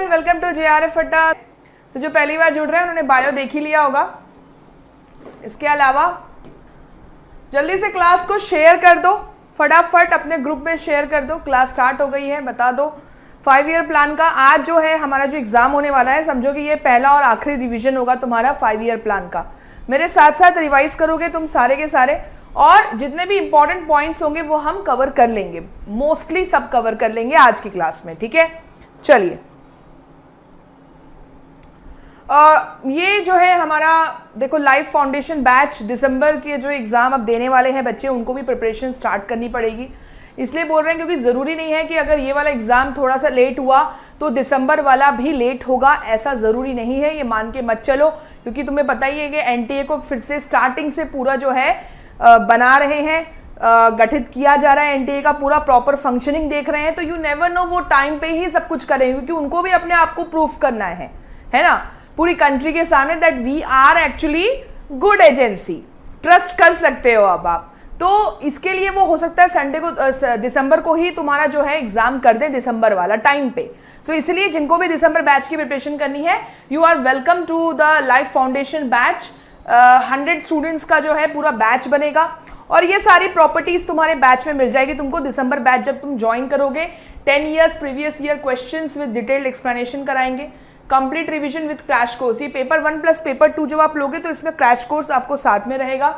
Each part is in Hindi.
एवरीवन, वेलकम टू JRF अड्डा। तो जो पहली बार जुड़ रहे हैं उन्होंने बायो देख ही लिया होगा। इसके अलावा जल्दी से क्लास को शेयर कर दो, फटाफट अपने ग्रुप में शेयर कर दो। क्लास स्टार्ट हो गई है, बता दो 5 ईयर प्लान का। आज जो है हमारा जो एग्जाम होने वाला है, समझो कि ये पहला और आखिरी रिवीजन होगा तुम्हारा 5 ईयर प्लान का। मेरे साथ साथ रिवाइज करोगे तुम सारे के सारे, और जितने भी इंपॉर्टेंट पॉइंट्स होंगे वो हम कवर कर लेंगे, मोस्टली सब कवर कर लेंगे आज की क्लास में, ठीक है। चलिए, ये जो है हमारा देखो लाइफ फाउंडेशन बैच, दिसंबर के जो एग्ज़ाम अब देने वाले हैं बच्चे, उनको भी प्रिपरेशन स्टार्ट करनी पड़ेगी। इसलिए बोल रहे हैं क्योंकि ज़रूरी नहीं है कि अगर ये वाला एग्ज़ाम थोड़ा सा लेट हुआ तो दिसंबर वाला भी लेट होगा, ऐसा ज़रूरी नहीं है, ये मान के मत चलो। क्योंकि तुम्हें पता ही है कि NTA को फिर से स्टार्टिंग से पूरा जो है बना रहे हैं, गठित किया जा रहा है, NTA का पूरा प्रॉपर फंक्शनिंग देख रहे हैं। तो यू नेवर नो वो टाइम पे ही सब कुछ करेंगे, क्योंकि उनको भी अपने आप को प्रूफ करना है ना, पूरी कंट्री के सामने, that we are actually good agency, trust कर सकते हो अब आप। तो इसके लिए वो हो सकता है संडे को, दिसंबर को ही तुम्हारा जो है एग्जाम कर दे, दिसंबर वाला टाइम पे। सो इसलिए जिनको भी दिसंबर बैच की प्रिपरेशन करनी है, you are welcome to the life foundation batch. 100 students का जो है पूरा बैच बनेगा, और ये सारी प्रॉपर्टीज तुम्हारे बैच में मिल जाएगी तुमको। दिसंबर बैच जब तुम ज्वाइन करोगे, 10 years previous year questions with detailed explanation कराएंगे, complete revision with crash course. ये पेपर 1 प्लस पेपर 2 जब आप लोगे तो इसमें क्रैश कोर्स आपको साथ में रहेगा।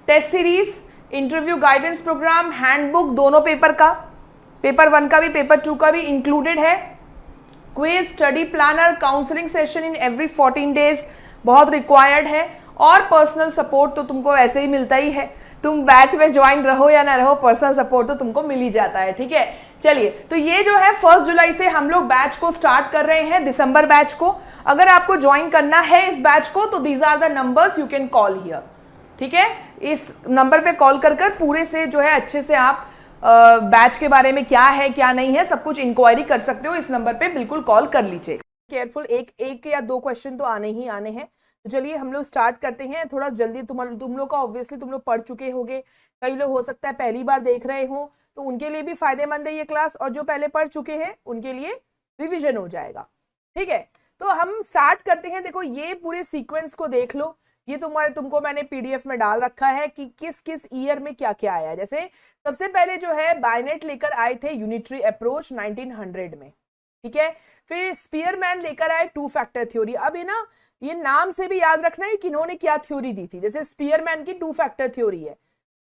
Test series, interview guidance program, handbook, दोनों पेपर का, पेपर 1 का भी पेपर 2 का भी इंक्लूडेड है। Quiz, study planner, counselling session in every 14 days बहुत रिक्वायर्ड है, और पर्सनल सपोर्ट तो तुमको ऐसे ही मिलता ही है, तुम बैच में ज्वाइन रहो या ना रहो, पर्सनल सपोर्ट तो तुमको मिल ही जाता है, ठीक है। चलिए, तो ये जो है 1 जुलाई से हम लोग बैच को स्टार्ट कर रहे हैं, दिसंबर बैच को। अगर आपको ज्वाइन करना है इस बैच को तो these are the numbers you can call here, ठीक है। इस नंबर पे कॉल कर कर पूरे से जो है अच्छे से आप बैच के बारे में क्या है क्या नहीं है सब कुछ इंक्वायरी कर सकते हो। इस नंबर पे बिल्कुल कॉल कर लीजिएगा। केयरफुल, एक या 2 क्वेश्चन तो आने ही आने हैं। तो चलिए हम लोग स्टार्ट करते हैं थोड़ा जल्दी। तुम लोग का ऑब्वियसली तुम लोग पढ़ चुके होंगे, कई लोग हो सकता है पहली बार देख रहे हो, तो उनके लिए भी फायदेमंद है ये क्लास, और जो पहले पढ़ चुके हैं उनके लिए रिवीजन हो जाएगा, ठीक है। तो हम स्टार्ट करते हैं। देखो ये पूरे सीक्वेंस को देख लो, ये तुमको मैंने PDF में डाल रखा है कि किस किस ईयर में क्या क्या आया है। जैसे सबसे पहले जो है बायनेट लेकर आए थे यूनिटरी अप्रोच 1900 में, ठीक है। फिर स्पीयरमैन लेकर आए 2 फैक्टर थ्योरी। अब ये नाम से भी याद रखना है कि इन्होंने क्या थ्योरी दी थी। जैसे स्पीयरमैन की 2 फैक्टर थ्योरी है,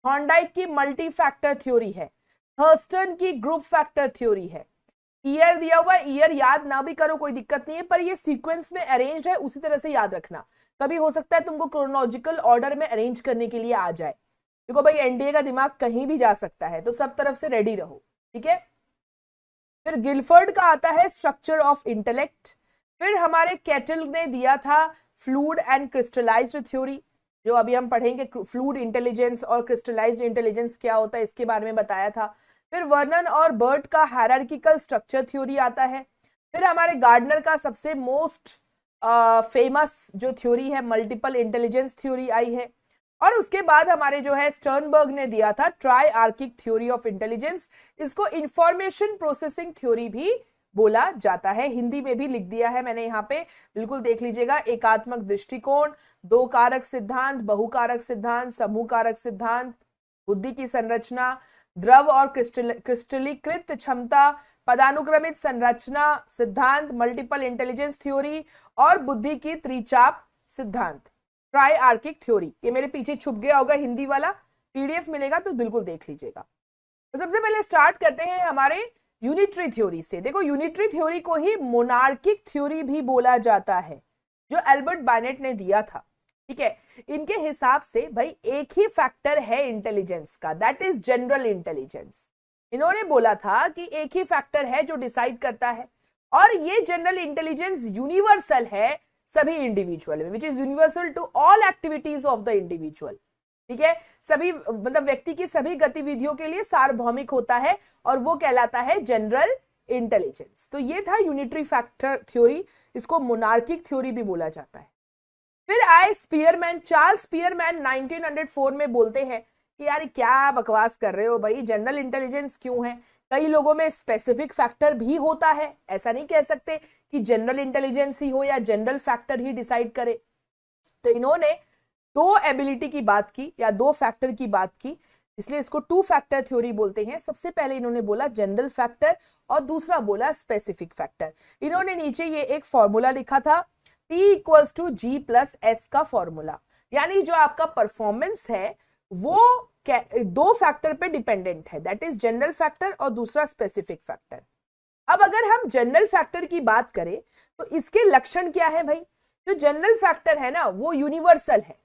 थॉर्नडाइक की मल्टी फैक्टर थ्योरी है, थर्स्टन की ग्रुप फैक्टर थ्योरी है। ईयर दिया हुआ, ईयर याद ना भी करो कोई दिक्कत नहीं है, पर ये सीक्वेंस में अरेंज्ड है, उसी तरह से याद रखना। कभी हो सकता है तुमको क्रोनोलॉजिकल ऑर्डर में अरेंज करने के लिए आ जाए। देखो भाई NDA का दिमाग कहीं भी जा सकता है, तो सब तरफ से रेडी रहो, ठीक है। फिर गिलफर्ड का आता है स्ट्रक्चर ऑफ इंटेलेक्ट। फिर हमारे कैटल ने दिया था फ्लूइड एंड क्रिस्टलाइज्ड थ्योरी, जो अभी हम पढ़ेंगे। फ्लूइड इंटेलिजेंस और क्रिस्टलाइज्ड इंटेलिजेंस क्या होता है इसके बारे में बताया था। फिर वर्नन और बर्ट का हायरार्किकल स्ट्रक्चर थ्योरी आता है। फिर हमारे गार्डनर का सबसे मोस्ट फेमस जो थ्योरी है मल्टीपल इंटेलिजेंस थ्योरी आई है। और उसके बाद हमारे जो है स्टर्नबर्ग ने दिया था ट्राइआर्किक थ्योरी ऑफ इंटेलिजेंस। इसको इंफॉर्मेशन प्रोसेसिंग थ्योरी भी बोला जाता है, हिंदी में भी लिख दिया है मैंने यहाँ पे, बिल्कुल देख लीजिएगा। एकात्मक दृष्टिकोण, 2 कारक सिद्धांत, बहुकारक सिद्धांत, समूह कारक सिद्धांत, बुद्धि की संरचना, द्रव और क्रिस्टलीकृत क्षमता, पदानुक्रमित संरचना सिद्धांत, मल्टीपल इंटेलिजेंस थ्योरी, और बुद्धि की त्रिचाप सिद्धांत, ट्राइआर्किक थ्योरी। ये मेरे पीछे छुप गया होगा हिंदी वाला, PDF मिलेगा तो बिल्कुल देख लीजिएगा। तो सबसे पहले स्टार्ट करते हैं हमारे यूनिटरी थ्योरी से। देखो यूनिटरी थ्योरी को ही मोनार्किक थ्योरी भी बोला जाता है, जो एल्बर्ट बायनेट ने दिया था, ठीक है। इनके हिसाब से भाई एक ही फैक्टर है इंटेलिजेंस का, दैट इज जनरल इंटेलिजेंस। इन्होंने बोला था कि एक ही फैक्टर है जो डिसाइड करता है, और ये जनरल इंटेलिजेंस यूनिवर्सल है सभी इंडिविजुअल में, which is universal to all activities of the individual, ठीक है। सभी मतलब व्यक्ति की सभी गतिविधियों के लिए सार्वभौमिक होता है, और वो कहलाता है जनरल इंटेलिजेंस। तो ये था यूनिटरी फैक्टर थ्योरी, इसको मोनार्किक थ्योरी भी बोला जाता है। फिर आए स्पीयरमैन। चार्ल्स स्पीयरमैन 1904 में बोलते हैं कि यार क्या बकवास कर रहे हो भाई, जनरल इंटेलिजेंस क्यों है, कई लोगों में स्पेसिफिक फैक्टर भी होता है, ऐसा नहीं कह सकते कि जनरल इंटेलिजेंस ही हो या जनरल फैक्टर ही डिसाइड करे। तो इन्होंने दो एबिलिटी की बात की या दो फैक्टर की बात की, इसलिए इसको टू फैक्टर थ्योरी बोलते हैं। सबसे पहले इन्होंने बोला जनरल फैक्टर और दूसरा बोला स्पेसिफिक फैक्टर। इन्होंने नीचे ये एक फॉर्मूला लिखा था P equals to G plus S का फॉर्मूला, यानी जो आपका परफॉर्मेंस है वो दो फैक्टर पे डिपेंडेंट है, दैट इज जनरल फैक्टर और दूसरा स्पेसिफिक फैक्टर। अब अगर हम जनरल फैक्टर की बात करें तो इसके लक्षण क्या है भाई? जो जनरल फैक्टर है ना वो यूनिवर्सल है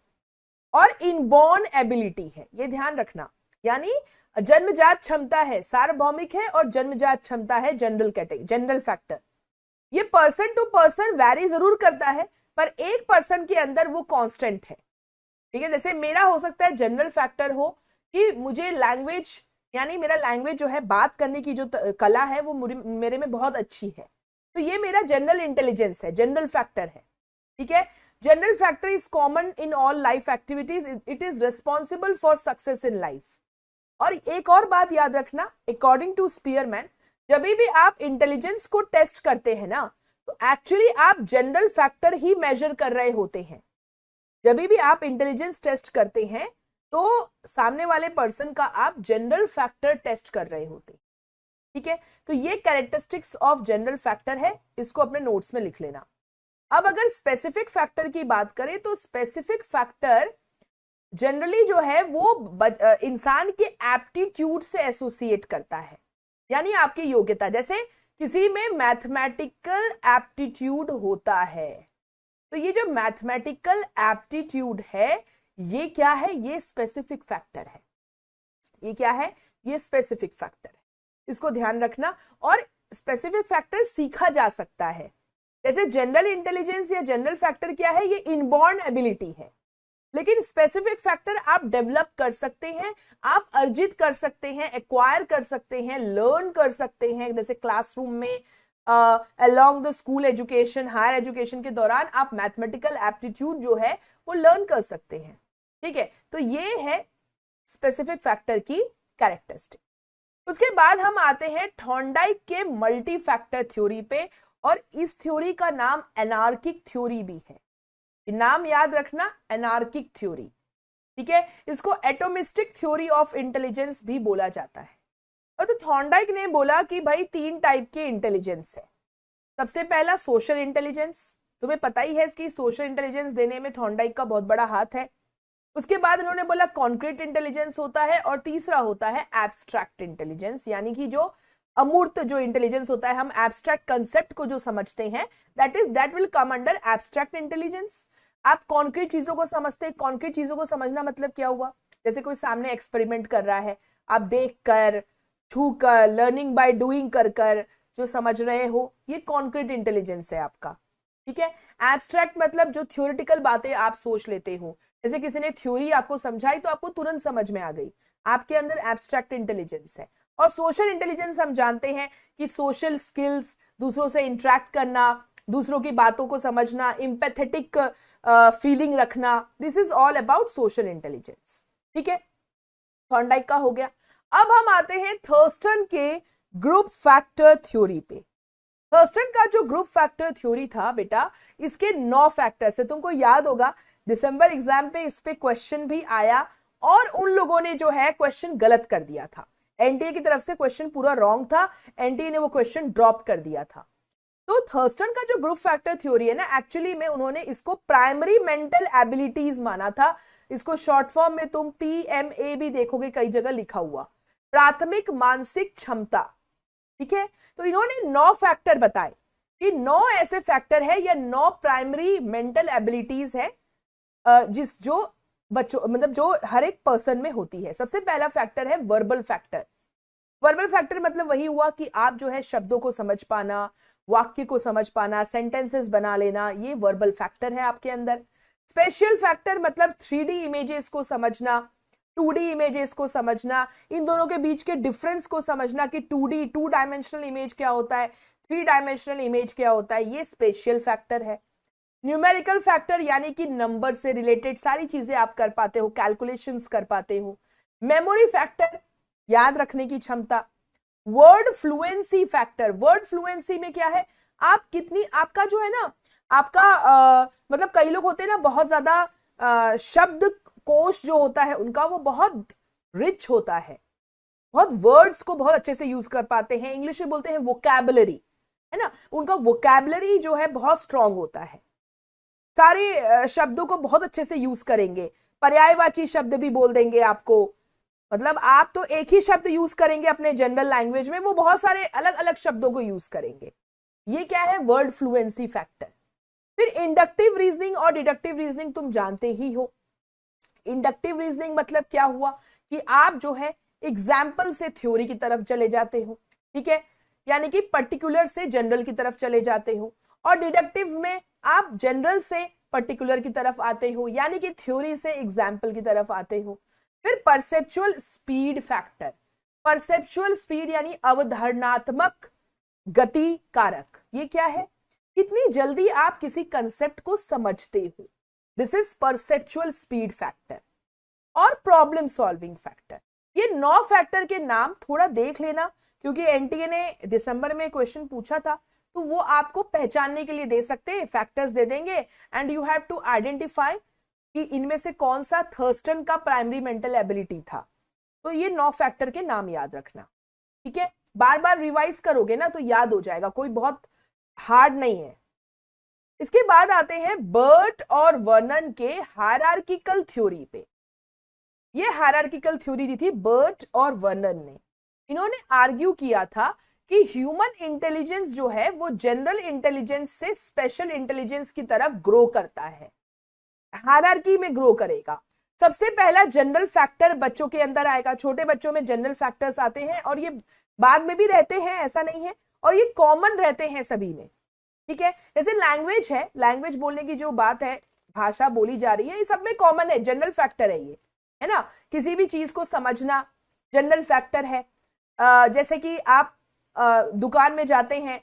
और इनबॉर्न एबिलिटी है, ये ध्यान रखना। यानी जन्मजात क्षमता है, सार्वभौमिक है, और जन्मजात क्षमता है जनरल फैक्टर। ये पर्सन टू पर्सन वैरी जरूर करता है, पर एक पर्सन के अंदर वो कांस्टेंट है। ठीक है, जैसे मेरा हो सकता है जनरल फैक्टर हो कि मुझे लैंग्वेज, यानी मेरा लैंग्वेज जो है, बात करने की जो कला है वो मेरे में बहुत अच्छी है, तो ये मेरा जनरल इंटेलिजेंस है, जनरल फैक्टर है। ठीक है, general factor is common in all life activities, it is responsible for success in life. और एक और बात याद रखना, अकॉर्डिंग टू स्पीयरमैन, जब भी आप इंटेलिजेंस को टेस्ट करते हैं ना तो एक्चुअली आप जनरल फैक्टर ही मेजर कर रहे होते हैं। जब भी आप इंटेलिजेंस टेस्ट करते हैं तो सामने वाले पर्सन का आप जनरल फैक्टर टेस्ट कर रहे होते हैं। ठीक है, तो ये कैरेक्टरिस्टिक्स ऑफ जनरल फैक्टर है, इसको अपने नोट्स में लिख लेना। अब अगर स्पेसिफिक फैक्टर की बात करें तो स्पेसिफिक फैक्टर जनरली जो है वो इंसान के एप्टीट्यूड से एसोसिएट करता है, यानी आपकी योग्यता। जैसे किसी में मैथमेटिकल एप्टीट्यूड होता है, तो ये जो मैथमेटिकल एप्टीट्यूड है ये क्या है? ये स्पेसिफिक फैक्टर है। ये क्या है? ये स्पेसिफिक फैक्टर है, इसको ध्यान रखना। और स्पेसिफिक फैक्टर सीखा जा सकता है। जैसे जनरल इंटेलिजेंस या जनरल फैक्टर क्या है? ये इनबॉर्न एबिलिटी है, लेकिन स्पेसिफिक फैक्टर आप डेवलप कर सकते हैं, आप अर्जित कर सकते हैं, एक्वायर कर सकते हैं, लर्न कर सकते हैं। जैसे क्लासरूम में along the school education, higher education के दौरान आप मैथमेटिकल एप्टीट्यूड जो है वो लर्न कर सकते हैं। ठीक है, तो ये है स्पेसिफिक फैक्टर की कैरेक्टरिस्टिक। उसके बाद हम आते हैं थॉर्नडाइक के मल्टी फैक्टर थ्योरी पे, और इस थ्योरी का नाम एनार्किक थ्योरी भी है। नाम याद रखना, एनार्किक थ्योरी। ठीक है, इसको एटोमिस्टिक थ्योरी ऑफ इंटेलिजेंस भी बोला जाता है। और तो थॉर्नडाइक ने बोला कि भाई तीन टाइप के इंटेलिजेंस है। सबसे पहला सोशल इंटेलिजेंस, तुम्हें पता ही है इसकी सोशल इंटेलिजेंस देने में थॉर्नडाइक का बहुत बड़ा हाथ है। उसके बाद उन्होंने बोला कॉन्क्रीट इंटेलिजेंस होता है, और तीसरा होता है एब्स्ट्रैक्ट इंटेलिजेंस, यानी कि जो अमूर्त जो इंटेलिजेंस होता है, हम एब्स्ट्रैक्ट कंसेप्ट को जो समझते हैं, that will come under abstract intelligence. आप कॉन्क्रीट चीजों को समझते हैं। कॉन्क्रीट चीजों को समझना मतलब क्या हुआ? जैसे कोई सामने एक्सपेरिमेंट कर रहा है, आप देख कर, छू कर, लर्निंग बाय डूइंग कर कर जो समझ रहे हो, ये कॉन्क्रीट इंटेलिजेंस है आपका। ठीक है, एब्स्ट्रैक्ट मतलब जो थ्योरेटिकल बातें आप सोच लेते हो, जैसे किसी ने थ्योरी आपको समझाई तो आपको तुरंत समझ में आ गई, आपके अंदर एब्स्ट्रैक्ट इंटेलिजेंस है। और सोशल इंटेलिजेंस हम जानते हैं कि सोशल स्किल्स, दूसरों से इंटरेक्ट करना, दूसरों की बातों को समझना, एम्पैथेटिक फीलिंग रखना, this is all about social intelligence. ठीक है, थॉर्नडाइक का हो गया। अब हम आते हैं थर्स्टन के ग्रुप फैक्टर थ्योरी पे। थर्स्टन का जो ग्रुप फैक्टर थ्योरी था बेटा, इसके 9 फैक्टर्स है। तुमको याद होगा दिसंबर एग्जाम पे इस पे क्वेश्चन भी आया, और उन लोगों ने जो है क्वेश्चन गलत कर दिया था। एनटीए की तरफ से क्वेश्चन पूरा रॉन्ग था, एनटीए ने वो क्वेश्चन ड्रॉप कर दिया था। तो थर्स्टन का जो ग्रुप फैक्टर थ्योरी है ना, एक्चुअली में उन्होंने इसको प्राइमरी मेंटल एबिलिटीज माना था। इसको शॉर्ट फॉर्म में तुम PMA भी देखोगे कई जगह लिखा हुआ, प्राथमिक मानसिक क्षमता। ठीक है, तो इन्होंने 9 फैक्टर बताए कि 9 ऐसे फैक्टर है या 9 प्राइमरी मेंटल एबिलिटीज है जिस जो बच्चों मतलब जो हर एक पर्सन में होती है। सबसे पहला फैक्टर है वर्बल फैक्टर। वर्बल फैक्टर मतलब वही हुआ कि आप जो है शब्दों को समझ पाना, वाक्य को समझ पाना, सेंटेंसेस बना लेना, ये वर्बल फैक्टर है आपके अंदर। स्पेशियल फैक्टर मतलब 3D इमेजेस को समझना, 2D इमेजेस को समझना, इन दोनों के बीच के डिफरेंस को समझना कि 2D 2 डायमेंशनल इमेज क्या होता है, 3 डायमेंशनल इमेज क्या होता है, ये स्पेशियल फैक्टर है। न्यूमेरिकल फैक्टर यानी कि नंबर से रिलेटेड सारी चीजें आप कर पाते हो, कैलकुलेशंस कर पाते हो। मेमोरी फैक्टर, याद रखने की क्षमता। Word fluency factor, word fluency में क्या है, आप कितनी, आपका जो है ना, आपका मतलब कई लोग होते हैं ना बहुत ज्यादा शब्द कोश जो होता है उनका वो बहुत रिच होता है, बहुत वर्ड्स को बहुत अच्छे से यूज कर पाते हैं, इंग्लिश में बोलते हैं वोकैबुलरी, है ना, उनका वोकैबुलरी जो है बहुत स्ट्रांग होता है, सारे शब्दों को बहुत अच्छे से यूज करेंगे, पर्यायवाची शब्द भी बोल देंगे आपको, मतलब आप तो एक ही शब्द यूज करेंगे अपने जनरल लैंग्वेज में, वो बहुत सारे अलग अलग शब्दों को यूज करेंगे। ये क्या है, वर्ड फ्लुएंसी फैक्टर। फिर इंडक्टिव रीजनिंग और डिडक्टिव रीजनिंग तुम जानते ही हो। इंडक्टिव रीजनिंग मतलब क्या हुआ कि आप जो है एग्जाम्पल से थ्योरी की तरफ चले जाते हो, ठीक है, यानी कि पर्टिकुलर से जनरल की तरफ चले जाते हो, और डिडक्टिव में आप जनरल से पर्टिकुलर की तरफ आते हो, यानी कि थ्योरी से एग्जाम्पल की तरफ आते हो। फिर perceptual speed factor, perceptual speed यानी अवधारणात्मक गति कारक, ये क्या है, कितनी जल्दी आप किसी कंसेप्ट को समझते हो, this is perceptual speed factor. और प्रॉब्लम सॉल्विंग फैक्टर, ये 9 फैक्टर के नाम थोड़ा देख लेना, क्योंकि एनटीए ने दिसंबर में क्वेश्चन पूछा था, तो वो आपको पहचानने के लिए दे सकते हैं, फैक्टर्स दे देंगे and you have to identify कि इनमें से कौन सा थर्स्टन का प्राइमरी मेंटल एबिलिटी था। तो ये 9 फैक्टर के नाम याद रखना, ठीक है, बार बार रिवाइज करोगे ना तो याद हो जाएगा, कोई बहुत हार्ड नहीं है। इसके बाद आते हैं बर्ट और वर्नन के हायरार्किकल थ्योरी पे। ये हायरार्किकल थ्योरी दी थी बर्ट और वर्नन ने। इन्होंने आर्ग्यू किया था कि ह्यूमन इंटेलिजेंस जो है वो जनरल इंटेलिजेंस से स्पेशल इंटेलिजेंस की तरफ ग्रो करता है, हायरार्की में ग्रो करेगा। सबसे पहला जनरल फैक्टर बच्चों के अंदर आएगा, छोटे बच्चों में जनरल फैक्टर्स आते हैं और ये बाद में भी रहते हैं, ऐसा नहीं है, और ये कॉमन रहते हैं सभी में, ठीक है। जैसे लैंग्वेज है, लैंग्वेज बोलने की जो बात है, भाषा बोली जा रही है, ये सब में कॉमन है, जनरल फैक्टर है ये, है ना, किसी भी चीज को समझना जनरल फैक्टर है। जैसे कि आप दुकान में जाते हैं,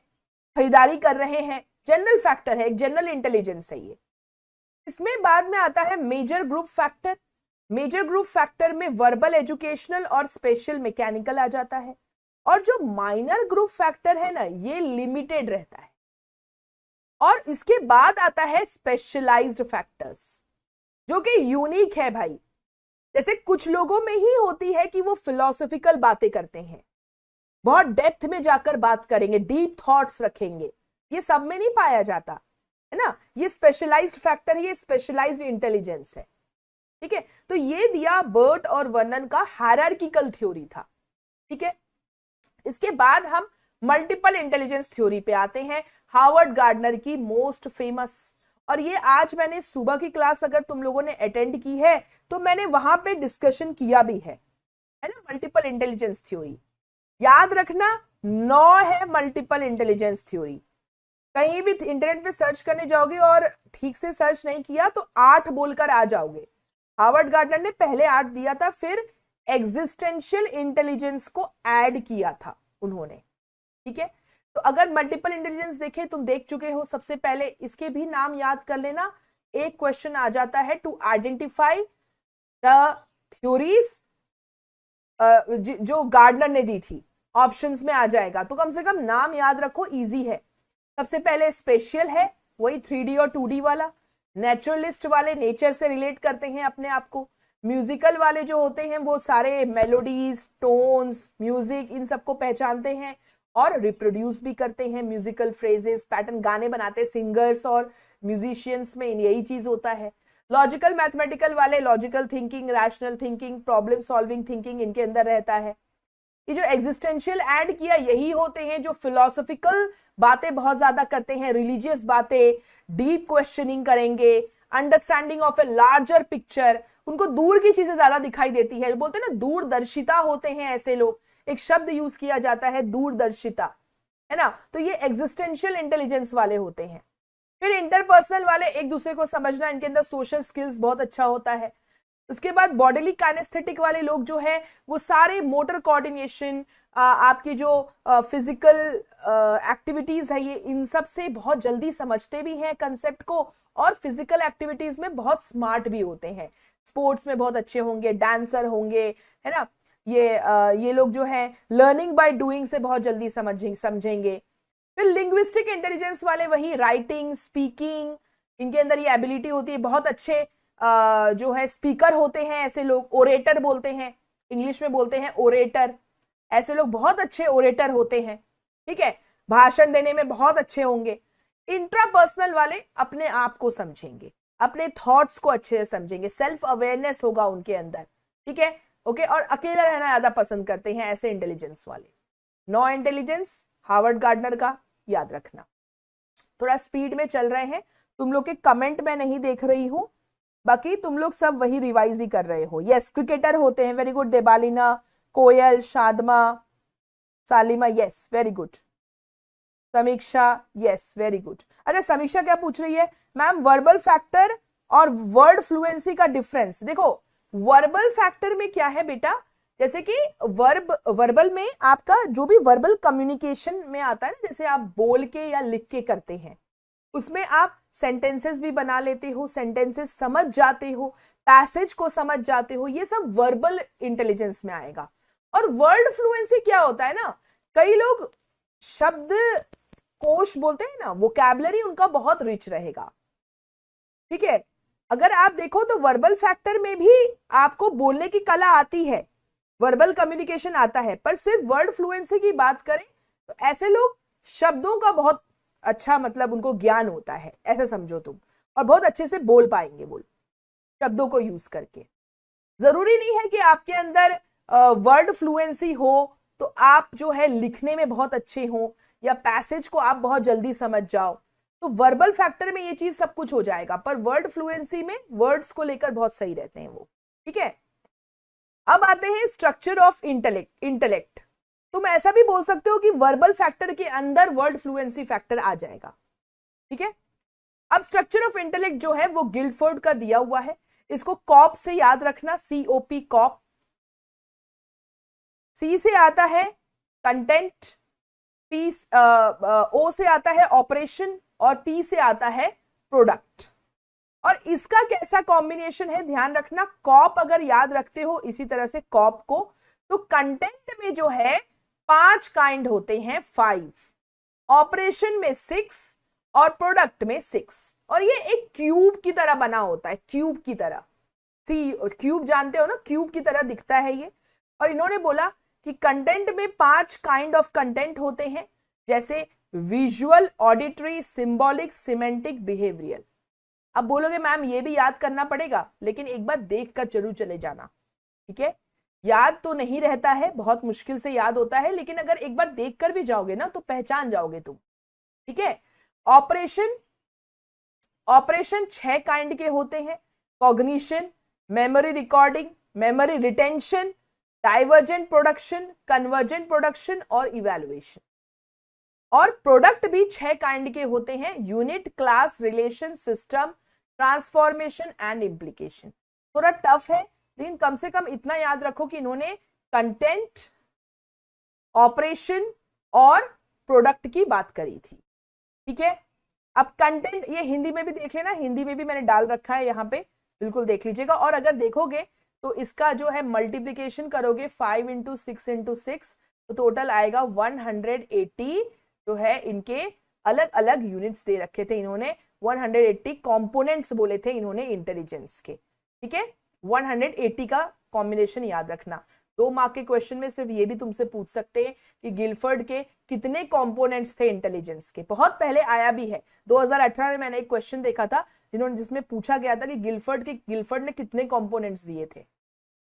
खरीदारी कर रहे हैं, जनरल फैक्टर है, एक जनरल इंटेलिजेंस है ये। इसमें बाद में आता है major group factor. Major group factor में वर्बल, एजुकेशनल और स्पेशल मैकेनिकल आ जाता है, और जो माइनर ग्रुप फैक्टर है ना, ये लिमिटेड रहता है। और इसके बाद आता है स्पेशलाइज्ड फैक्टर्स, जो कि यूनिक है भाई। जैसे कुछ लोगों में ही होती है कि वो फिलोसॉफिकल बातें करते हैं, बहुत डेप्थ में जाकर बात करेंगे, डीप थॉट्स रखेंगे, ये सब में नहीं पाया जाता, है ना, ये स्पेशलाइज्ड फैक्टर, ये स्पेशलाइज्ड इंटेलिजेंस है, ठीक है। तो ये दिया बर्ट और वर्नन का हायरार्किकल थ्योरी था, ठीक है। इसके बाद हम मल्टीपल इंटेलिजेंस थ्योरी पे आते हैं, हार्वर्ड गार्डनर की मोस्ट फेमस। और ये आज मैंने सुबह की क्लास अगर तुम लोगों ने अटेंड की है तो मैंने वहां पे डिस्कशन किया भी है ना, मल्टीपल इंटेलिजेंस थ्योरी। याद रखना 9 है मल्टीपल इंटेलिजेंस थ्योरी। कहीं भी इंटरनेट पे सर्च करने जाओगे और ठीक से सर्च नहीं किया तो 8 बोलकर आ जाओगे। हार्वर्ड गार्डनर ने पहले 8 दिया था, फिर एग्जिस्टेंशियल इंटेलिजेंस को ऐड किया था उन्होंने, ठीक है। तो अगर मल्टीपल इंटेलिजेंस देखे, तुम देख चुके हो, सबसे पहले इसके भी नाम याद कर लेना। एक क्वेश्चन आ जाता है टू आइडेंटिफाई द थ्योरीज जो गार्डनर ने दी थी, ऑप्शंस में आ जाएगा, तो कम से कम नाम याद रखो, इजी है। सबसे पहले स्पेशियल है, वही 3D और 2D वाला। नेचुरलिस्ट वाले नेचर से रिलेट करते हैं अपने आप को। म्यूजिकल वाले जो होते हैं वो सारे मेलोडीज, टोन्स, म्यूजिक, इन सबको पहचानते हैं और रिप्रोड्यूस भी करते हैं, म्यूजिकल फ्रेजेस, पैटर्न, गाने बनाते हैं सिंगर्स और म्यूजिशियंस में यही चीज होता है। लॉजिकल मैथमेटिकल वाले logical thinking, rational thinking, problem solving thinking इनके अंदर रहता है। ये जो एग्जिस्टेंशियल ऐड किया, यही होते हैं जो फिलोसॉफिकल बातें बहुत ज्यादा करते हैं, रिलीजियस बातें, डीप क्वेश्चनिंग करेंगे, understanding of a larger picture, उनको दूर की चीजें ज्यादा दिखाई देती है, बोलते हैं ना दूरदर्शिता होते हैं ऐसे लोग, एक शब्द यूज किया जाता है दूरदर्शिता, है ना। तो ये एग्जिस्टेंशियल इंटेलिजेंस वाले होते हैं। फिर इंटरपर्सनल वाले, एक दूसरे को समझना, इनके अंदर सोशल स्किल्स बहुत अच्छा होता है। उसके बाद बॉडीली काइनेस्थेटिक वाले लोग जो है वो सारे मोटर कोऑर्डिनेशन, आपकी जो फिजिकल एक्टिविटीज है, ये इन सब से बहुत जल्दी समझते भी हैं कंसेप्ट को, और फिजिकल एक्टिविटीज में बहुत स्मार्ट भी होते हैं, स्पोर्ट्स में बहुत अच्छे होंगे, डांसर होंगे, है ना। ये लोग जो है लर्निंग बाय डूइंग से बहुत जल्दी समझेंगे। फिर लिंग्विस्टिक इंटेलिजेंस वाले वही राइटिंग, स्पीकिंग, इनके अंदर ये एबिलिटी होती है, बहुत अच्छे जो है स्पीकर होते हैं ऐसे लोग, ओरेटर बोलते हैं, इंग्लिश में बोलते हैं ओरेटर, ऐसे लोग बहुत अच्छे ओरेटर होते हैं, ठीक है, भाषण देने में बहुत अच्छे होंगे। इंट्रापर्सनल वाले अपने आप को समझेंगे, अपने थॉट्स को अच्छे से समझेंगे, सेल्फ अवेयरनेस होगा उनके अंदर, ठीक है, ओके, और अकेला रहना ज्यादा पसंद करते हैं ऐसे इंटेलिजेंस वाले। नो इंटेलिजेंस हार्वर्ड गार्डनर का याद रखना। थोड़ा स्पीड में चल रहे हैं, तुम लोग के कमेंट में नहीं देख रही हूं, बाकी तुम लोग सब वही रिवाइज ही कर रहे हो। यस, क्रिकेटर होते हैं, वेरी गुड, देबालिना, कोयल, शादमा, सालिमा, यस वेरी गुड, समीक्षा, यस वेरी गुड। अच्छा, समीक्षा क्या पूछ रही है, मैम वर्बल फैक्टर और वर्ड फ्लुएंसी का डिफरेंस। देखो वर्बल फैक्टर में क्या है बेटा, जैसे कि वर्बल में आपका जो भी वर्बल कम्युनिकेशन में आता है ना, जैसे आप बोल के या लिख के करते हैं, उसमें आप सेंटेंसेस भी बना लेते हो, सेंटेंसेस समझ जाते हो, पैसेज को समझ जाते हो, ये सब वर्बल इंटेलिजेंस में आएगा। और वर्ड फ्लुएंसी क्या होता है ना, कई लोग शब्द कोश बोलते हैं ना, वोकैबुलरी उनका बहुत रिच रहेगा, ठीक है। अगर आप देखो तो वर्बल फैक्टर में भी आपको बोलने की कला आती है, वर्बल कम्युनिकेशन आता है, पर सिर्फ वर्ड फ्लुएंसी की बात करें तो ऐसे लोग शब्दों का बहुत अच्छा मतलब उनको ज्ञान होता है, ऐसे समझो तुम, और बहुत अच्छे से बोल पाएंगे बोल शब्दों को यूज करके। जरूरी नहीं है कि आपके अंदर वर्ड फ्लुएंसी हो तो आप जो है लिखने में बहुत अच्छे हो या पैसेज को आप बहुत जल्दी समझ जाओ, तो वर्बल फैक्टर में ये चीज सब कुछ हो जाएगा, पर वर्ड फ्लुएंसी में वर्ड्स को लेकर बहुत सही रहते हैं वो, ठीक है। अब आते हैं स्ट्रक्चर ऑफ इंटेलेक्ट। तुम ऐसा भी बोल सकते हो कि वर्बल फैक्टर के अंदर वर्ड फ्लुएंसी फैक्टर आ जाएगा, ठीक है। अब स्ट्रक्चर ऑफ इंटेलेक्ट जो है वो गिल्डफोर्ड का दिया हुआ है, इसको कॉप से याद रखना, COP कॉप। C से आता है कंटेंट, O से आता है ऑपरेशन और P से आता है प्रोडक्ट। और इसका कैसा कॉम्बिनेशन है ध्यान रखना, कॉप अगर याद रखते हो इसी तरह से कॉप को, तो कंटेंट में जो है 5 काइंड होते हैं, 5, ऑपरेशन में 6 और प्रोडक्ट में 6, और ये एक क्यूब की तरह बना होता है, क्यूब की तरह, क्यूब जानते हो ना, क्यूब की तरह दिखता है ये। और इन्होंने बोला कि कंटेंट में 5 काइंड ऑफ कंटेंट होते हैं, जैसे visual, auditory, symbolic, semantic, behavioural. अब बोलोगे मैम ये भी याद करना पड़ेगा, लेकिन एक बार देख कर जरूर चले जाना, ठीक है। याद तो नहीं रहता है, बहुत मुश्किल से याद होता है, लेकिन अगर एक बार देख कर भी जाओगे ना तो पहचान जाओगे तुम, ठीक है। ऑपरेशन 6 काइंड के होते हैं, cognition, memory recording, memory retention, divergent production, convergent production और इवैल्यूएशन। और प्रोडक्ट भी 6 काइंड के होते हैं, unit, class, relation, system, transformation and implication. थोड़ा टफ है, लेकिन कम से कम इतना याद रखो कि इन्होंने कंटेंट, ऑपरेशन और प्रोडक्ट की बात करी थी, ठीक है। अब कंटेंट ये हिंदी में भी देख लेना, हिंदी में भी मैंने डाल रखा है यहाँ पे, बिल्कुल देख लीजिएगा। और अगर देखोगे तो इसका जो है मल्टीप्लीकेशन करोगे 5 × 6 × 6 तो टोटल आएगा 180 जो है, इनके अलग अलग यूनिट्स दे रखे थे इन्होंने, 180 कंपोनेंट्स बोले थे इन्होंने इंटेलिजेंस के, ठीक है। 180 का कॉम्बिनेशन याद रखना। 2 मार्क के क्वेश्चन में सिर्फ ये भी तुमसे पूछ सकते हैं कि गिलफर्ड के कितने कंपोनेंट्स थे इंटेलिजेंस के, बहुत पहले आया भी है, 2018 में मैंने एक क्वेश्चन देखा था जिसमें पूछा गया था कि गिलफर्ड ने कितने कंपोनेंट्स दिए थे,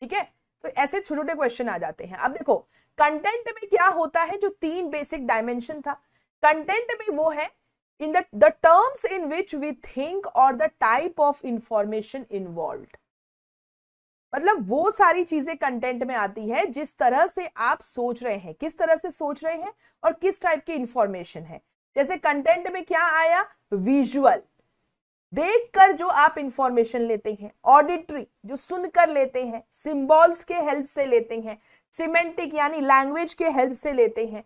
ठीक है। तो ऐसे छोटे छोटे क्वेश्चन आ जाते हैं। अब देखो कंटेंट में क्या होता है, जो 3 बेसिक डायमेंशन था कंटेंट में, वो है in the terms in which we think or the type of information involved. मतलब वो सारी चीजें कंटेंट में आती है जिस तरह से आप सोच रहे हैं, किस तरह से सोच रहे हैं और किस टाइप की इंफॉर्मेशन है। जैसे कंटेंट में क्या आया, विजुअल, देखकर जो आप इंफॉर्मेशन लेते हैं, ऑडिटरी जो सुनकर लेते हैं, सिंबल्स के हेल्प से लेते हैं, सिमेंटिक यानी लैंग्वेज के हेल्प से लेते हैं,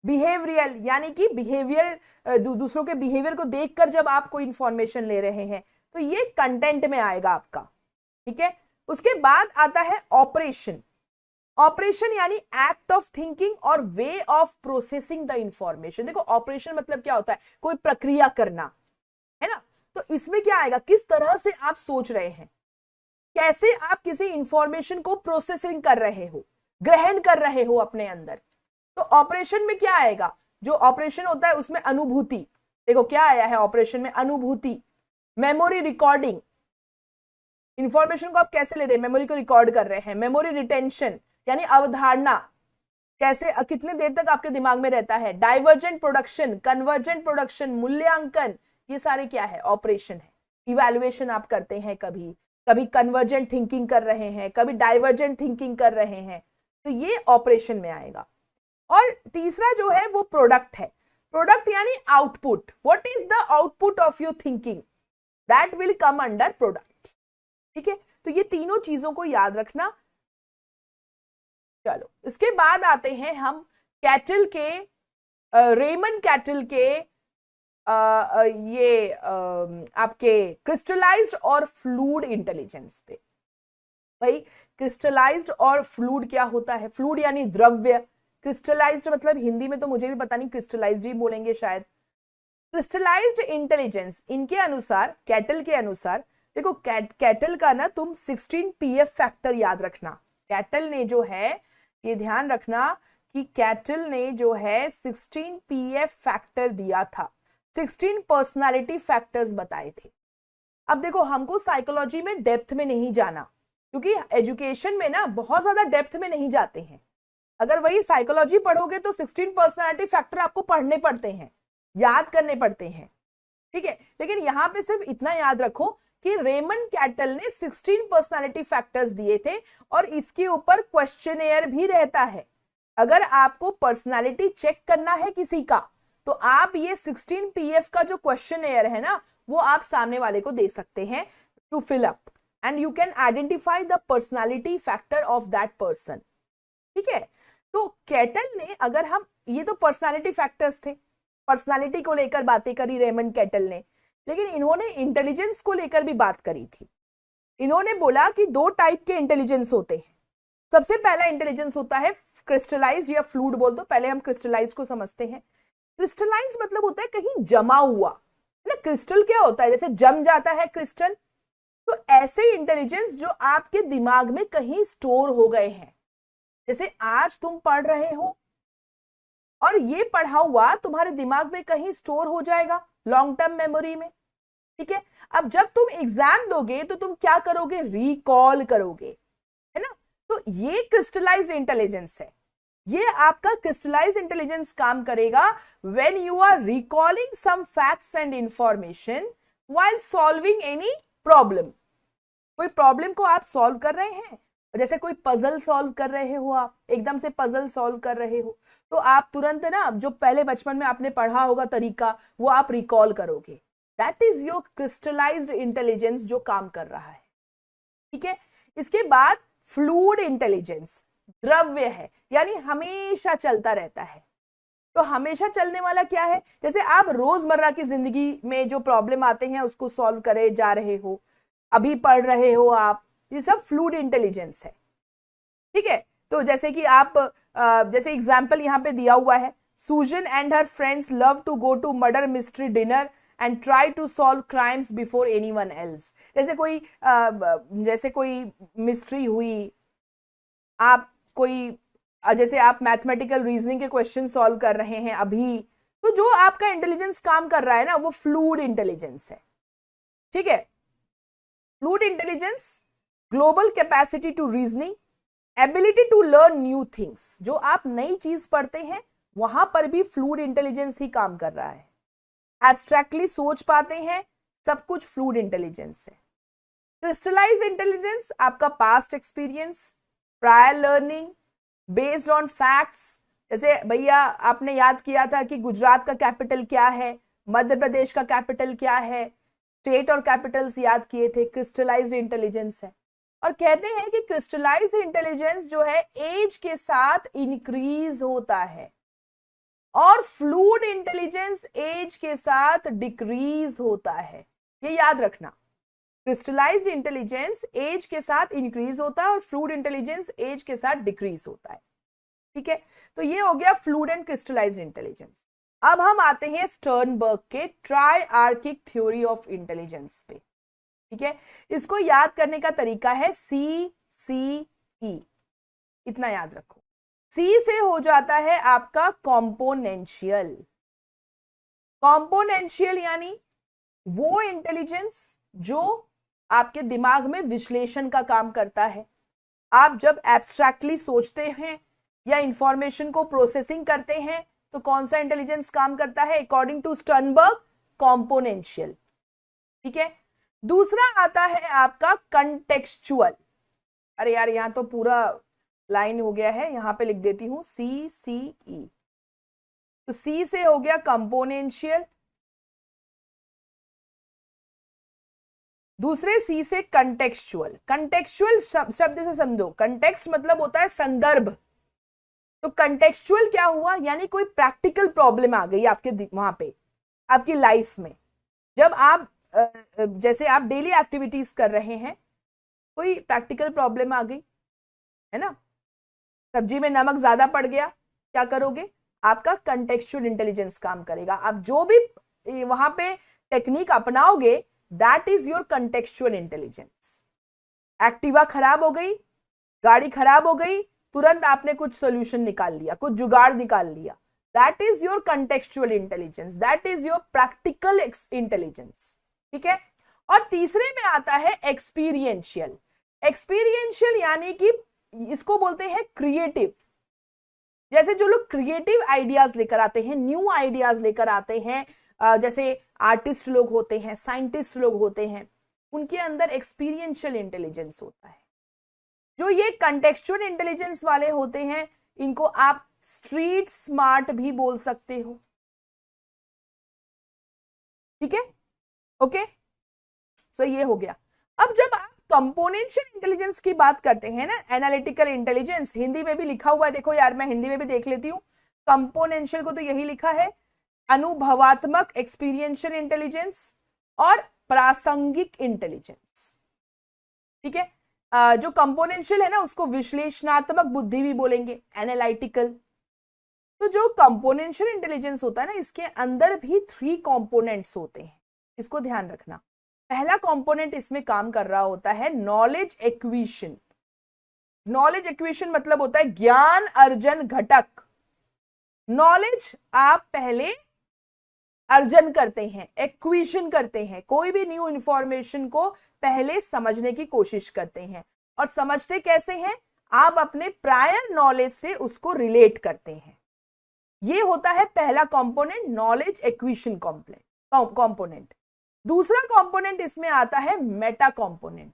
बिहेवियरल यानी कि बिहेवियर दूसरों के बिहेवियर को देखकर जब आप कोई इंफॉर्मेशन ले रहे हैं, तो ये कंटेंट में आएगा आपका, ठीक है। उसके बाद आता है ऑपरेशन। ऑपरेशन यानी एक्ट ऑफ थिंकिंग और way of processing the information. देखो ऑपरेशन मतलब क्या होता है, कोई प्रक्रिया करना, है ना। तो इसमें क्या आएगा, किस तरह से आप सोच रहे हैं, कैसे आप किसी इंफॉर्मेशन को प्रोसेसिंग कर रहे हो, ग्रहण कर रहे हो अपने अंदर। तो ऑपरेशन में क्या आएगा, जो ऑपरेशन होता है उसमें अनुभूति। देखो क्या आया है ऑपरेशन में, अनुभूति, मेमोरी रिकॉर्डिंग, इंफॉर्मेशन को आप कैसे ले रहे हैं, मेमोरी को रिकॉर्ड कर रहे हैं, मेमोरी रिटेंशन यानी अवधारणा, कैसे कितने देर तक आपके दिमाग में रहता है, डाइवर्जेंट प्रोडक्शन, कन्वर्जेंट प्रोडक्शन, मूल्यांकन, ये सारे क्या है, ऑपरेशन है। इवैल्यूएशन आप करते हैं, कभी कभी कन्वर्जेंट थिंकिंग कर रहे हैं, कभी डाइवर्जेंट थिंकिंग कर रहे हैं, तो ये ऑपरेशन में आएगा। और तीसरा जो है वो प्रोडक्ट है। प्रोडक्ट यानी output, what is the output of your thinking, that will come under product. ठीक है, तो ये तीनों चीजों को याद रखना। चलो इसके बाद आते हैं हम कैटल के, रेमन कैटल के ये आपके क्रिस्टलाइज्ड और फ्लूइड इंटेलिजेंस पे। भाई क्रिस्टलाइज्ड और फ्लूइड क्या होता है, फ्लूइड यानी द्रव्य, क्रिस्टलाइज्ड मतलब हिंदी में तो मुझे भी पता नहीं, क्रिस्टलाइज्ड ही बोलेंगे शायद। क्रिस्टलाइज्ड इंटेलिजेंस, इनके अनुसार, कैटल के अनुसार, देखो कैटल का ना तुम 16 पीएफ फैक्टर याद रखना। कैटल ने जो है, ये ध्यान रखना कि कैटल ने जो है 16 पीएफ फैक्टर दिया था, 16 पर्सनालिटी फैक्टर्स बताए थे। अब देखो हमको साइकोलॉजी में डेप्थ में नहीं जाना, क्योंकि एजुकेशन में ना बहुत ज्यादा डेप्थ में नहीं जाते हैं। अगर वही साइकोलॉजी पढ़ोगे तो 16 पर्सनालिटी फैक्टर आपको पढ़ने पड़ते हैं, याद करने पड़ते हैं, ठीक है। लेकिन यहां पे सिर्फ इतना याद रखो कि रेमन कैटल ने 16 पर्सनालिटी फैक्टर्स दिए थे और इसके ऊपर क्वेश्चनेयर भी रहता है। अगर आपको पर्सनालिटी चेक करना है किसी का, तो आप ये 16 पीएफ का जो क्वेश्चनेयर है ना, वो आप सामने वाले को दे सकते हैं to fill up, and you can identify the personality factor of that person. ठीक है, तो कैटल ने, अगर हम, ये तो पर्सनालिटी फैक्टर्स थे, पर्सनालिटी को लेकर बातें करी रेमंड कैटल ने, लेकिन इन्होंने इंटेलिजेंस को लेकर भी बात करी थी। इन्होंने बोला कि दो टाइप के इंटेलिजेंस होते हैं। सबसे पहला इंटेलिजेंस होता है क्रिस्टलाइज्ड या फ्लूइड बोल दो, पहले हम क्रिस्टलाइज्ड को समझते हैं। क्रिस्टलाइज्ड मतलब होता है कहीं जमा हुआ, है ना। क्रिस्टल क्या होता है, जैसे जम जाता है क्रिस्टल, तो ऐसे इंटेलिजेंस जो आपके दिमाग में कहीं स्टोर हो गए हैं। जैसे आज तुम पढ़ रहे हो और ये पढ़ा हुआ तुम्हारे दिमाग में कहीं स्टोर हो जाएगा लॉन्ग टर्म मेमोरी में, ठीक है। अब जब तुम एग्जाम दोगे तो तुम क्या करोगे, रिकॉल करोगे, है ना। तो ये क्रिस्टलाइज्ड इंटेलिजेंस है। ये आपका क्रिस्टलाइज्ड इंटेलिजेंस काम करेगा when you are recalling some facts and information while solving any problem. कोई प्रॉब्लम को आप सॉल्व कर रहे हैं, जैसे कोई पजल सॉल्व कर रहे हो, आप एकदम से पजल सॉल्व कर रहे हो, तो आप तुरंत ना जो पहले बचपन में आपने पढ़ा होगा तरीका, वो आप रिकॉल करोगे। That is your crystallised intelligence जो काम कर रहा है, ठीक है। इसके बाद फ्लूइड इंटेलिजेंस, द्रव्य है, यानी हमेशा चलता रहता है। तो हमेशा चलने वाला क्या है, जैसे आप रोजमर्रा की जिंदगी में जो प्रॉब्लम आते हैं उसको सॉल्व करे जा रहे हो, अभी पढ़ रहे हो आप, ये सब फ्लूइड इंटेलिजेंस है, ठीक है। तो जैसे कि आप, जैसे एग्जाम्पल यहाँ पे दिया हुआ है, Susan and her friends love to go to murder mystery dinner and try to solve crimes before anyone else. जैसे कोई मिस्ट्री हुई, आप कोई, जैसे आप मैथमेटिकल रीजनिंग के क्वेश्चन सॉल्व कर रहे हैं अभी, तो जो आपका इंटेलिजेंस काम कर रहा है ना, वो फ्लूइड इंटेलिजेंस है, ठीक है। Fluid intelligence, global capacity to reasoning, ability to learn new things, जो आप नई चीज पढ़ते हैं वहां पर भी फ्लूइड इंटेलिजेंस ही काम कर रहा है। एब्स्ट्रैक्टली सोच पाते हैं, सब कुछ फ्लूइड इंटेलिजेंस है। क्रिस्टलाइज्ड इंटेलिजेंस आपका past experience, prior learning based on facts. जैसे भैया आपने याद किया था कि गुजरात का कैपिटल क्या है, मध्य प्रदेश का कैपिटल क्या है, स्टेट और कैपिटल्स याद किए थे, क्रिस्टलाइज्ड इंटेलिजेंस है। और कहते हैं कि क्रिस्टलाइज्ड इंटेलिजेंस जो है एज के साथ इंक्रीज होता है और फ्लूइड इंटेलिजेंस एज के साथ डिक्रीज होता है, ये याद रखना। क्रिस्टलाइज्ड इंटेलिजेंस एज के साथ इंक्रीज होता है और फ्लूइड इंटेलिजेंस एज के साथ डिक्रीज होता है। ठीक है, तो ये हो गया फ्लूइड एंड क्रिस्टलाइज्ड इंटेलिजेंस। अब हम आते हैं स्टर्नबर्ग के ट्राइआर्किक थ्योरी ऑफ इंटेलिजेंस पे। ठीक है, इसको याद करने का तरीका है CCE, इतना याद रखो। सी से हो जाता है आपका कॉम्पोनेंशियल। कॉम्पोनेंशियल यानी वो इंटेलिजेंस जो आपके दिमाग में विश्लेषण का काम करता है। आप जब एब्स्ट्रैक्टली सोचते हैं या इंफॉर्मेशन को प्रोसेसिंग करते हैं तो कौन सा इंटेलिजेंस काम करता है? According to Sternberg, componential. ठीक है, दूसरा आता है आपका कंटेक्सचुअल। अरे यार, यहां तो पूरा लाइन हो गया है, यहां पे लिख देती हूं CCE। तो C से हो गया कंपोनेंशियल, दूसरे C से कंटेक्सचुअल। कंटेक्सचुअल शब्द से समझो, कंटेक्स्ट मतलब होता है संदर्भ। तो कंटेक्सचुअल क्या हुआ? यानी कोई प्रैक्टिकल प्रॉब्लम आ गई आपके वहां पे, आपकी लाइफ में। जब आप जैसे आप डेली एक्टिविटीज कर रहे हैं, कोई प्रैक्टिकल प्रॉब्लम आ गई है ना, सब्जी में नमक ज्यादा पड़ गया, क्या करोगे? आपका कंटेक्सचुअल इंटेलिजेंस काम करेगा। आप जो भी वहां पे टेक्निक अपनाओगे, that is your contextual intelligence. Activa खराब हो गई, गाड़ी खराब हो गई, तुरंत आपने कुछ सोल्यूशन निकाल लिया, कुछ जुगाड़ निकाल लिया, that is your contextual intelligence, that is your practical intelligence. ठीक है, और तीसरे में आता है एक्सपीरियंशियल। एक्सपीरियंशियल यानी कि इसको बोलते हैं क्रिएटिव। जैसे जो लोग क्रिएटिव आइडियाज लेकर आते हैं, न्यू आइडियाज लेकर आते हैं, जैसे आर्टिस्ट लोग होते हैं, साइंटिस्ट लोग होते हैं, उनके अंदर एक्सपीरियंशियल इंटेलिजेंस होता है। जो ये कंटेक्सचुअल इंटेलिजेंस वाले होते हैं, इनको आप स्ट्रीट स्मार्ट भी बोल सकते हो। ठीक है, ओके, सो ये हो गया। अब जब आप कंपोनेंशियल इंटेलिजेंस की बात करते हैं ना, एनालिटिकल इंटेलिजेंस, हिंदी में भी लिखा हुआ है, देखो यार मैं हिंदी में भी देख लेती हूं। कंपोनेंशियल को तो यही लिखा है, अनुभवात्मक एक्सपीरियंशियल इंटेलिजेंस और प्रासंगिक इंटेलिजेंस। ठीक है, जो कंपोनेंशियल है ना, उसको विश्लेषणात्मक बुद्धि भी बोलेंगे, एनालिटिकल। तो जो कंपोनेंशियल इंटेलिजेंस होता है ना, इसके अंदर भी 3 कंपोनेंट्स होते हैं, इसको ध्यान रखना। पहला कंपोनेंट इसमें काम कर रहा होता है नॉलेज एक्विजिशन। नॉलेज एक्विजिशन मतलब होता है ज्ञान अर्जन घटक। नॉलेज आप पहले अर्जन करते हैं, एक्विजिशन करते हैं, कोई भी न्यू इंफॉर्मेशन को पहले समझने की कोशिश करते हैं। और समझते कैसे हैं? आप अपने प्रायर नॉलेज से उसको रिलेट करते हैं। ये होता है पहला कंपोनेंट, नॉलेज एक्विजिशन कंपोनेंट। दूसरा कंपोनेंट इसमें आता है मेटा कंपोनेंट।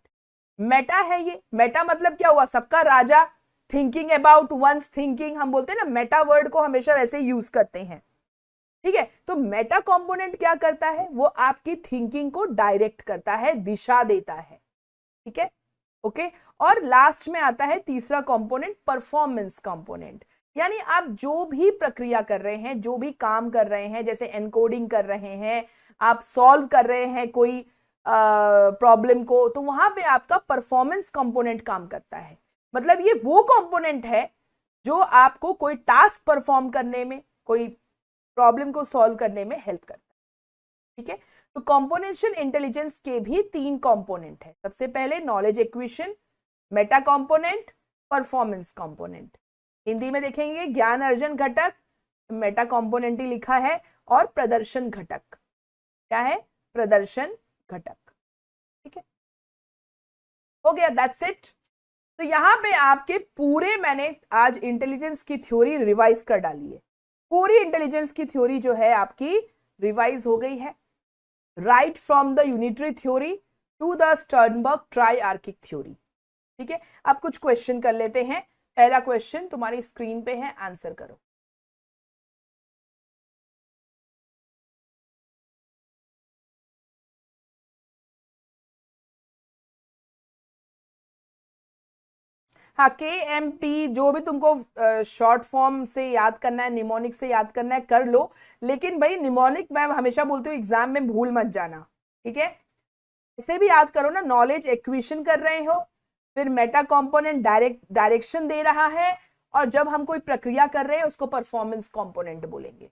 मेटा है ये, मेटा मतलब क्या हुआ? सबका राजा, थिंकिंग अबाउट वंस थिंकिंग, हम बोलते हैं ना, मेटा वर्ड को हमेशा वैसे यूज करते हैं। ठीक है, तो मेटा कंपोनेंट क्या करता है? वो आपकी थिंकिंग को डायरेक्ट करता है, दिशा देता है। ठीक है, ओके। और लास्ट में आता है तीसरा कंपोनेंट, परफॉर्मेंस कंपोनेंट। यानी आप जो भी प्रक्रिया कर रहे हैं, जो भी काम कर रहे हैं, जैसे एनकोडिंग कर रहे हैं, आप सॉल्व कर रहे हैं कोई प्रॉब्लम को, तो वहां पे आपका परफॉर्मेंस कंपोनेंट काम करता है। मतलब ये वो कंपोनेंट है जो आपको कोई टास्क परफॉर्म करने में, कोई प्रॉब्लम को सॉल्व करने में हेल्प करता है। ठीक है, तो कंपोनेंशियल इंटेलिजेंस के भी 3 कंपोनेंट है। सबसे पहले knowledge acquisition, Meta component, performance component. Hindi में देखेंगे ज्ञान अर्जन घटक, मेटा कंपोनेंट ही लिखा है, और प्रदर्शन घटक। क्या है? प्रदर्शन घटक। ठीक है, हो गया, दैट्स इट। तो यहां पे आपके पूरे मैंने आज इंटेलिजेंस की थ्योरी रिवाइज कर डाली है। पूरी इंटेलिजेंस की थ्योरी जो है आपकी रिवाइज हो गई है, right from the unitary theory to the Sternberg triarchic theory. ठीक है, अब कुछ क्वेश्चन कर लेते हैं। पहला क्वेश्चन तुम्हारी स्क्रीन पे है, आंसर करो। हाँ, KMP जो भी तुमको शॉर्ट फॉर्म से याद करना है, निमोनिक से याद करना है, कर लो। लेकिन भाई निमोनिक मैं हमेशा बोलती हूँ एग्जाम में भूल मत जाना। ठीक है, इसे भी याद करो ना, नॉलेज एक्विजिशन कर रहे हो, फिर मेटा कंपोनेंट डायरेक्शन दे रहा है, और जब हम कोई प्रक्रिया कर रहे हैं उसको परफॉर्मेंस कंपोनेंट बोलेंगे।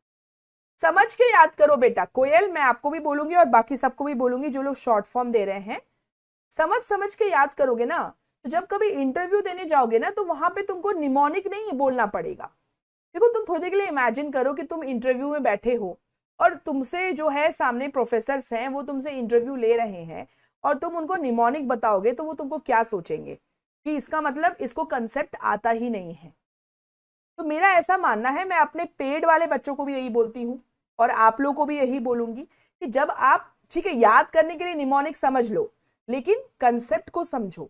समझ के याद करो बेटा। कोयल, मैं आपको भी बोलूंगी और बाकी सबको भी बोलूंगी जो लोग शॉर्ट फॉर्म दे रहे हैं, समझ समझ के याद करोगे ना, तो जब कभी इंटरव्यू देने जाओगे ना, तो वहां पे तुमको निमोनिक नहीं बोलना पड़ेगा। देखो, तुम थोड़ी देर के लिए इमेजिन करो कि तुम इंटरव्यू में बैठे हो और तुमसे जो है सामने प्रोफेसर्स हैं, वो तुमसे इंटरव्यू ले रहे हैं, और तुम उनको निमोनिक बताओगे तो वो तुमको क्या सोचेंगे कि इसका मतलब इसको कंसेप्ट आता ही नहीं है। तो मेरा ऐसा मानना है, मैं अपने पेड वाले बच्चों को भी यही बोलती हूँ और आप लोगों को भी यही बोलूंगी कि जब आप, ठीक है, याद करने के लिए निमोनिक समझ लो, लेकिन कंसेप्ट को समझो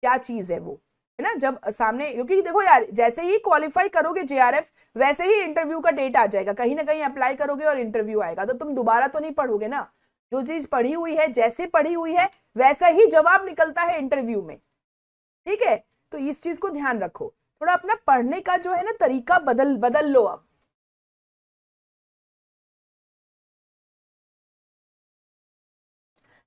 क्या चीज है वो, है ना। जब सामने, क्योंकि देखो यार, जैसे ही क्वालिफाई करोगे जेआरएफ, वैसे ही इंटरव्यू का डेट आ जाएगा, कहीं ना कहीं अप्लाई करोगे और इंटरव्यू आएगा, तो तुम दोबारा तो नहीं पढ़ोगे ना। जो चीज पढ़ी हुई है, जैसे पढ़ी हुई है वैसा ही जवाब निकलता है इंटरव्यू में, ठीक है। तो इस चीज को ध्यान रखो, थोड़ा अपना पढ़ने का जो है ना तरीका बदल बदल लो अब।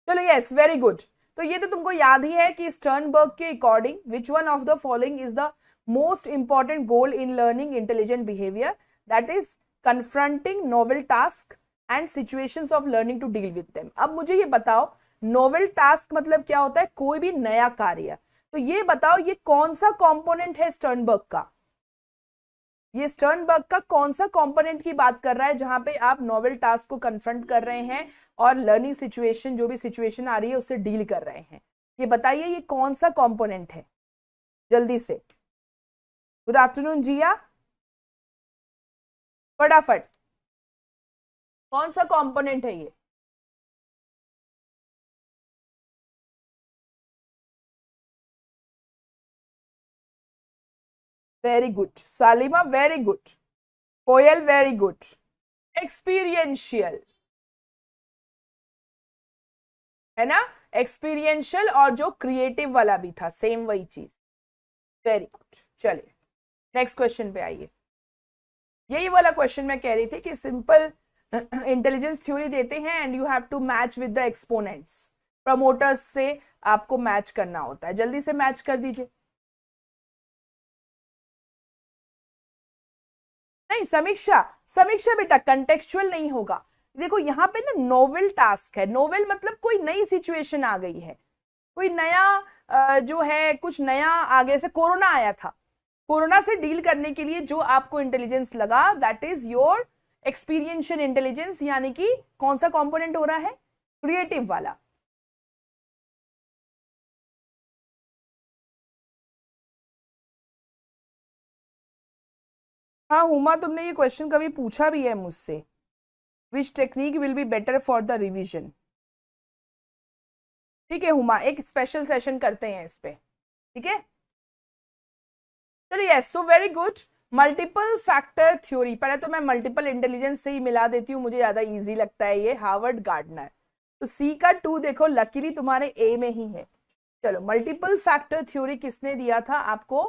चलो, यस, वेरी गुड। तो ये तो तुमको याद ही है कि स्टर्नबर्ग के according which one of the following is the most important goal in learning intelligent behaviour, that is confronting novel task and situations of learning to deal with them. अब मुझे ये बताओ, नोवेल टास्क मतलब क्या होता है? कोई भी नया कार्य। तो ये बताओ, ये कौन सा कंपोनेंट है स्टर्नबर्ग का? ये स्टर्नबर्ग का कौन सा कंपोनेंट की बात कर रहा है जहां पे आप नोवेल टास्क को कन्फ्रंट कर रहे हैं और लर्निंग सिचुएशन, जो भी सिचुएशन आ रही है उससे डील कर रहे हैं? ये बताइए, ये कौन सा कंपोनेंट है? जल्दी से। गुड आफ्टरनून जिया, फटाफट, कौन सा कंपोनेंट है ये? Very good Salima, very good. Koyal, very good. Experiential, है ना। एक्सपीरियंशियल, और जो क्रिएटिव वाला भी था, सेम वही चीज। Very good. चलिए नेक्स्ट क्वेश्चन पे आइए। यही वाला क्वेश्चन मैं कह रही थी कि सिंपल इंटेलिजेंस थ्योरी देते हैं and you have to match with the exponents, promoters से आपको मैच करना होता है। जल्दी से मैच कर दीजिए। नहीं, समीक्षा, समीक्षा बेटा कंटेक्चुअल नहीं होगा। देखो यहाँ पे ना नोवेल टास्क है, नोवेल मतलब कोई नई सिचुएशन आ गई है, कोई नया जो है कुछ नया आगे से कोरोना आया था, कोरोना से डील करने के लिए जो आपको इंटेलिजेंस लगा, that is your experiential intelligence, यानी कि कौन सा कंपोनेंट हो रहा है? क्रिएटिव वाला। हाँ हुमा, तुमने ये क्वेश्चन कभी पूछा भी है मुझसे, which technique will be better for the revision. ठीक है हुमा, एक स्पेशल सेशन करते हैं इस पे, ठीक है। चलिए, yes, so very good. Multiple factor theory, पहले तो मैं मल्टीपल इंटेलिजेंस से ही मिला देती हूँ, मुझे ज्यादा इजी लगता है ये, हार्वर्ड गार्डनर। तो सी का 2 देखो लकीली तुम्हारे ए में ही है। चलो, मल्टीपल फैक्टर थ्योरी किसने दिया था आपको?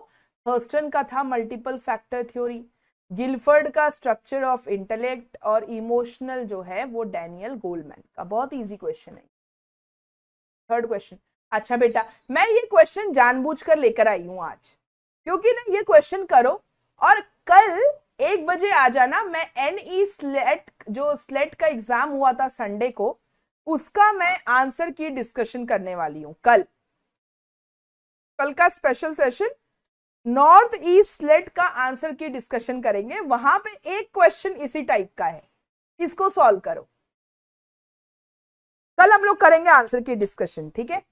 हर्स्टन का था मल्टीपल फैक्टर थ्योरी। गिलफर्ड का स्ट्रक्चर ऑफ इंटेलेक्ट और इमोशनल जो है वो डैनियल गोलमैन का। बहुत इजी क्वेश्चन है। Third question. अच्छा बेटा, मैं ये क्वेश्चन जानबूझकर लेकर आई हूं आज, क्योंकि ना ये क्वेश्चन करो और कल 1 बजे आ जाना। मैं एनई स्लेट, जो स्लेट का एग्जाम हुआ था संडे को, उसका मैं आंसर की डिस्कशन करने वाली हूं कल। कल का special session north east slate का आंसर की डिस्कशन करेंगे। वहां पे एक क्वेश्चन इसी टाइप का है, इसको सॉल्व करो। कल हम लोग करेंगे आंसर की डिस्कशन, ठीक है।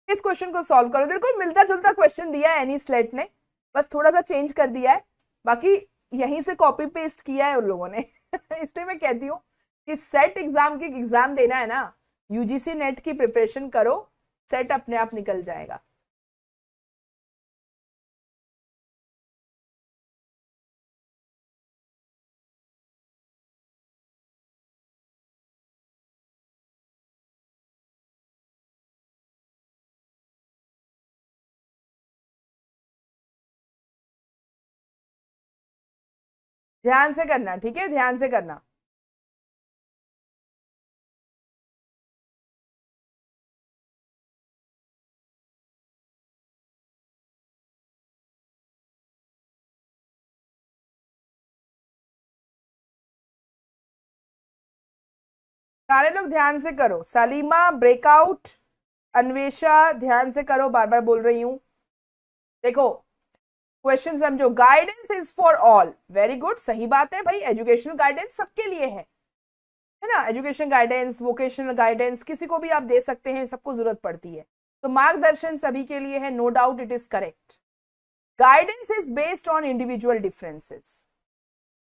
इस क्वेश्चन को सॉल्व करो। बिल्कुल मिलता जुलता क्वेश्चन दिया है एनी स्लेट ने, बस थोड़ा सा चेंज कर दिया है, बाकी यहीं से कॉपी पेस्ट किया है उन लोगों ने। इसलिए मैं कहती हूँ कि सेट एग्जाम की एग्जाम देना है ना, यूजीसी नेट की प्रिपरेशन करो, सेट अपने आप निकल जाएगा। ध्यान से करना, ठीक है, ध्यान से करना। सारे लोग ध्यान से करो। सलीमा ब्रेकआउट, अन्वेषा ध्यान से करो, बार बार बोल रही हूं। देखो क्वेश्चन समझो। Guidance is for all, very good, सही बात है भाई, एजुकेशनल गाइडेंस सबके लिए है ना। एजुकेशन गाइडेंस, वोकेशनल गाइडेंस किसी को भी आप दे सकते हैं, सबको जरूरत पड़ती है, तो मार्गदर्शन सभी के लिए है, no doubt it is correct. Guidance is based on individual differences.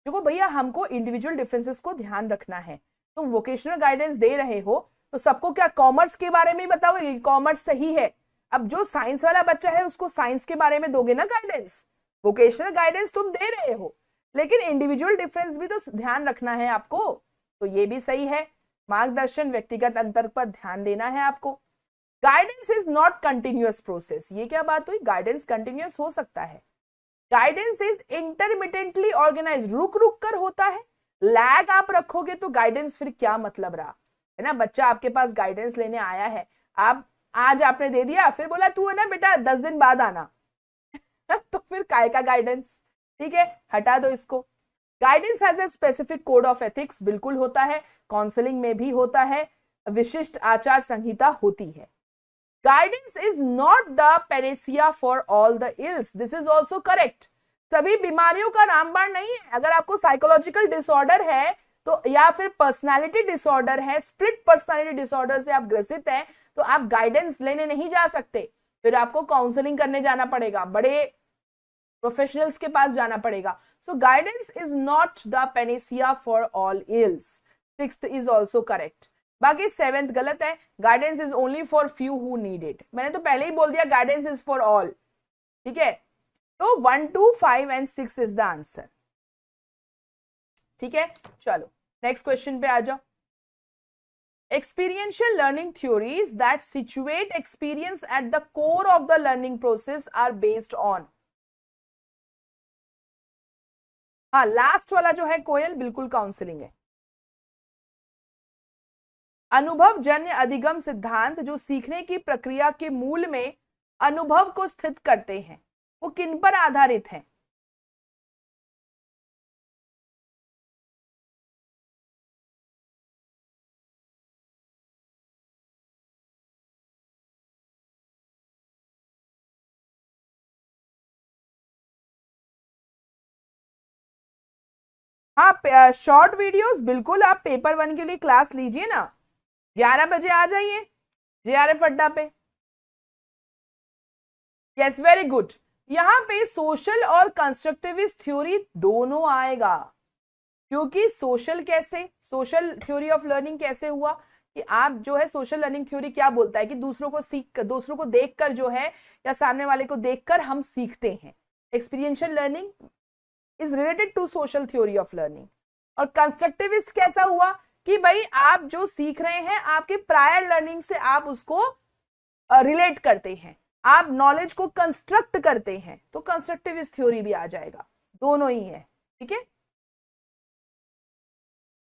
देखो भैया हमको इंडिविजुअल डिफरेंसेस को ध्यान रखना है। तुम वोकेशनल गाइडेंस दे रहे हो तो सबको क्या कॉमर्स के बारे में ही बताओगे कि कॉमर्स सही है? अब जो साइंस वाला बच्चा है उसको साइंस के बारे में दोगे ना गाइडेंस। वोकेशनल गाइडेंस तुम दे रहे हो, लेकिन इंडिविजुअल डिफरेंस भी तो ध्यान रखना है आपको, तो ये भी सही है। मार्गदर्शन, व्यक्तिगत अंतर पर ध्यान देना है आपको। Guidance is not continuous process, ये क्या बात हुई? गाइडेंस कंटिन्यूअस हो सकता है। गाइडेंस इज इंटरमिटेंटली ऑर्गेनाइज, रुक रुक कर होता है। लैग आप रखोगे तो गाइडेंस फिर क्या मतलब रहा, है ना। बच्चा आपके पास गाइडेंस लेने आया है, आप आज आपने दे दिया, फिर बोला तू है ना बेटा 10 दिन बाद आना तो फिर काय का गाइडेंस? ठीक है, हटा दो इसको। Guidance has a specific code of ethics, बिल्कुल होता है, काउंसलिंग में भी होता है, विशिष्ट आचार संहिता होती है। Guidance is not the panacea for all the ills, this is also correct. सभी बीमारियों का रामबाण नहीं है। अगर आपको साइकोलॉजिकल डिसऑर्डर है तो, या फिर पर्सनालिटी डिसऑर्डर है, स्प्लिट पर्सनालिटी डिसऑर्डर से आप ग्रसित हैं, तो आप गाइडेंस लेने नहीं जा सकते, फिर आपको काउंसलिंग करने जाना पड़ेगा, बड़े प्रोफेशनल्स के पास जाना पड़ेगा। So guidance is not the panacea for all ills. Sixth is also correct, बाकी सेवेंथ गलत है। Guidance is only for few who need it, मैंने तो पहले ही बोल दिया गाइडेंस इज फॉर ऑल, ठीक है। तो 1, 2, 5 एंड 6 इज द आंसर, ठीक है। चलो नेक्स्ट क्वेश्चन पे आ जाओ। Experiential learning theories that situate experience at the core of the learning process are based on, हाँ लास्ट वाला जो है कोयल बिल्कुल काउंसलिंग है। अनुभव जन्य अधिगम सिद्धांत जो सीखने की प्रक्रिया के मूल में अनुभव को स्थित करते हैं, वो किन पर आधारित हैं? हाँ शॉर्ट वीडियोस बिल्कुल, आप पेपर 1 के लिए क्लास लीजिए ना, 11 बजे आ जाइए JRF अड्डा पे। Yes very good. यहाँ पे सोशल और कंस्ट्रक्टिविस्ट थ्योरी दोनों आएगा, क्योंकि सोशल कैसे, सोशल थ्योरी ऑफ लर्निंग कैसे हुआ कि आप जो है सोशल लर्निंग थ्योरी क्या बोलता है कि दूसरों को सीख कर, दूसरों को देखकर जो है या सामने वाले को देखकर हम सीखते हैं। Experiential learning is related to social theory of learning. और कंस्ट्रक्टिविस्ट कैसा हुआ कि भाई आप जो सीख रहे हैं आपके प्रायर लर्निंग से आप उसको रिलेट करते हैं, आप नॉलेज को कंस्ट्रक्ट करते हैं, तो कंस्ट्रक्टिविस्ट थ्योरी भी आ जाएगा, दोनों ही है, ठीक है।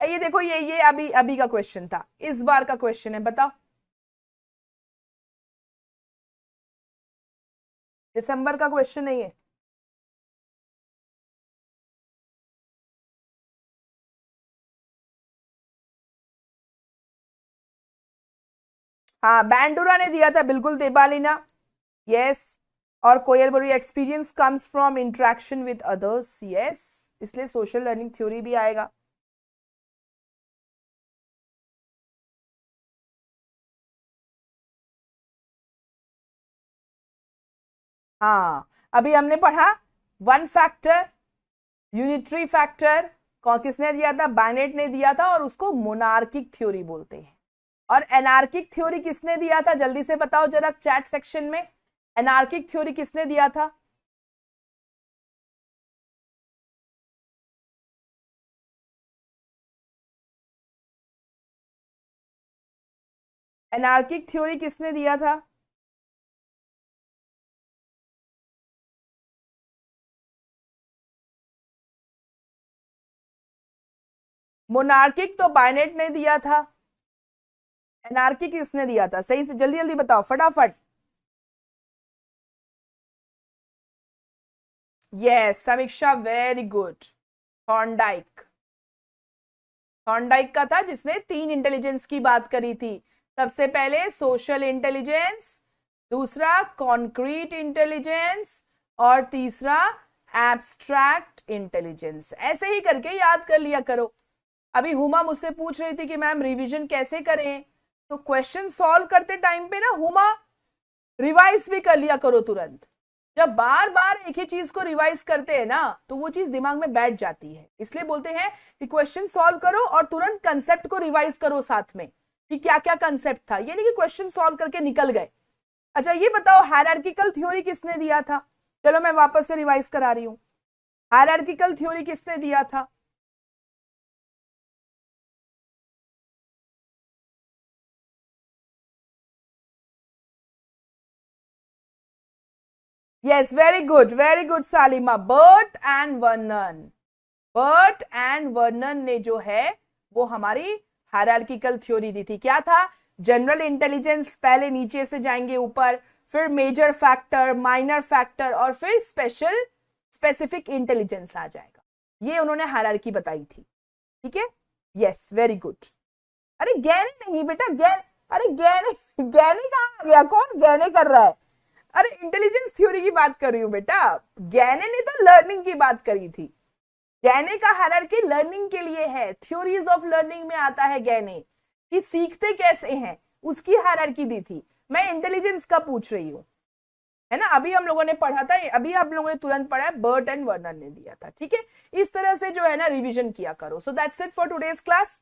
ये देखो ये अभी अभी का क्वेश्चन था, इस बार का क्वेश्चन है, बताओ। दिसंबर का क्वेश्चन नहीं है। हाँ बैंडुरा ने दिया था बिल्कुल, देबालिना, यस। और कोयल बोली experience comes from interaction with others, yes, इसलिए सोशल लर्निंग थ्योरी भी आएगा। हाँ अभी हमने पढ़ा वन फैक्टर, यूनिटरी फैक्टर, किसने दिया था? बायनेट ने दिया था, और उसको मोनार्किक थ्योरी बोलते हैं। और एनार्किक थ्योरी किसने दिया था, जल्दी से बताओ जरा चैट सेक्शन में, एनार्किक थ्योरी किसने दिया था? एनार्किक थ्योरी किसने दिया था? मोनार्किक तो बायनेट ने दिया था, एनार्की किसने दिया था? सही से जल्दी जल्दी बताओ फटाफट। यस समीक्षा, वेरी गुड। थॉर्नडाइक, थॉर्नडाइक का था जिसने 3 इंटेलिजेंस की बात करी थी। सबसे पहले सोशल इंटेलिजेंस, दूसरा कॉन्क्रीट इंटेलिजेंस, और तीसरा एब्स्ट्रैक्ट इंटेलिजेंस। ऐसे ही करके याद कर लिया करो। अभी हुमा मुझसे पूछ रही थी कि मैम रिवीजन कैसे करें, तो क्वेश्चन सॉल्व करते टाइम पे ना हुमा रिवाइज भी कर लिया करो तुरंत। जब बार बार एक ही चीज को रिवाइज करते हैं ना तो वो चीज दिमाग में बैठ जाती है। इसलिए बोलते हैं कि क्वेश्चन सॉल्व करो और तुरंत कंसेप्ट को रिवाइज करो साथ में कि क्या क्या कंसेप्ट था, ये नहीं कि क्वेश्चन सॉल्व करके निकल गए। अच्छा ये बताओ हायरार्किकल थ्योरी किसने दिया था? चलो मैं वापस से रिवाइज करा रही हूं। हायरार्किकल थ्योरी किसने दिया था? Yes very good Salima, Burt and Vernon. Burt and Vernon ने जो है वो हमारी हायरार्किकल थ्योरी दी थी। क्या था? जनरल इंटेलिजेंस, पहले नीचे से जाएंगे ऊपर, फिर मेजर फैक्टर, माइनर फैक्टर, और फिर स्पेसिफिक इंटेलिजेंस आ जाएगा। ये उन्होंने हायरार्की बताई थी। ठीक है, यस वेरी गुड। अरे गैने नहीं बेटा, गैन, अरे गैने, गैने कहाँ आ गया? कौन गैने कर रहा है? अरे इंटेलिजेंस थ्योरी की बात कर रही हूं बेटा। गैने ने तो लर्निंग की बात करी थी। गैने का हायरार्की लर्निंग के लिए है, थ्योरीज ऑफ लर्निंग में आता है गैने कि सीखते कैसे हैं, उसकी हायरार्की दी थी। मैं इंटेलिजेंस का पूछ रही हूं, है ना। अभी हम लोगों ने पढ़ा था, अभी आप लोगों ने तुरंत पढ़ा है, बर्ट एंड वर्नन ने दिया था। ठीक है, इस तरह से जो है ना रिवीजन किया करो। So that's it for today's class.